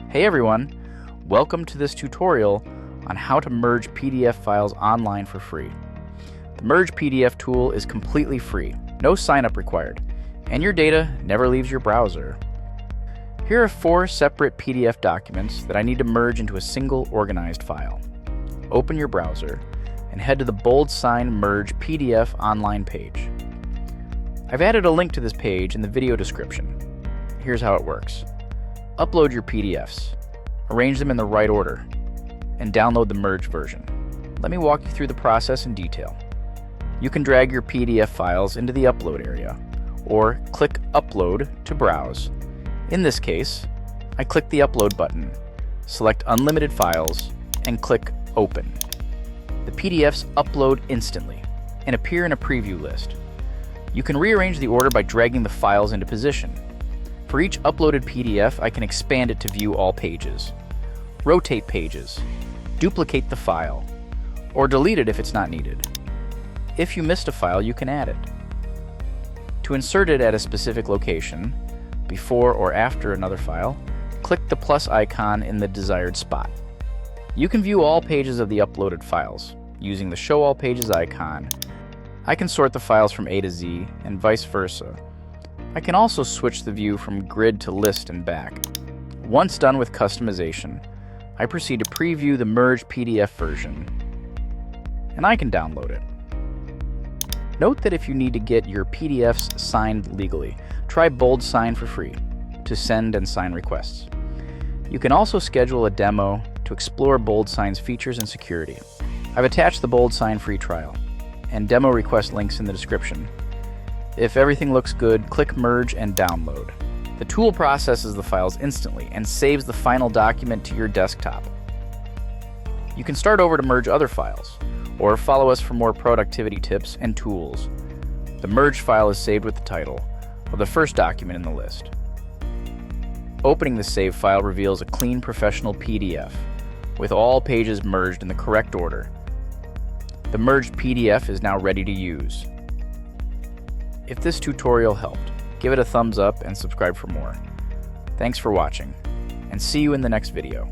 Hey everyone, welcome to this tutorial on how to merge PDF files online for free. The Merge PDF tool is completely free, no sign-up required, and your data never leaves your browser. Here are 4 separate PDF documents that I need to merge into a single organized file. Open your browser and head to the BoldSign Merge PDF online page. I've added a link to this page in the video description. Here's how it works. Upload your PDFs, arrange them in the right order, and download the merged version. Let me walk you through the process in detail. You can drag your PDF files into the upload area, or click Upload to browse. In this case, I click the Upload button, select Unlimited Files, and click Open. The PDFs upload instantly and appear in a preview list. You can rearrange the order by dragging the files into position. For each uploaded PDF, I can expand it to view all pages, rotate pages, duplicate the file, or delete it if it's not needed. If you missed a file, you can add it. To insert it at a specific location, before or after another file, click the plus icon in the desired spot. You can view all pages of the uploaded files using the Show All Pages icon. I can sort the files from A to Z and vice versa. I can also switch the view from grid to list and back. Once done with customization, I proceed to preview the merged PDF version, and I can download it. Note that if you need to get your PDFs signed legally, try BoldSign for free to send and sign requests. You can also schedule a demo to explore BoldSign's features and security. I've attached the BoldSign free trial and demo request links in the description. If everything looks good, click Merge and Download. The tool processes the files instantly and saves the final document to your desktop. You can start over to merge other files, or follow us for more productivity tips and tools. The merged file is saved with the title of the first document in the list. Opening the save file reveals a clean professional PDF with all pages merged in the correct order. The merged PDF is now ready to use. If this tutorial helped, give it a thumbs up and subscribe for more. Thanks for watching, and see you in the next video.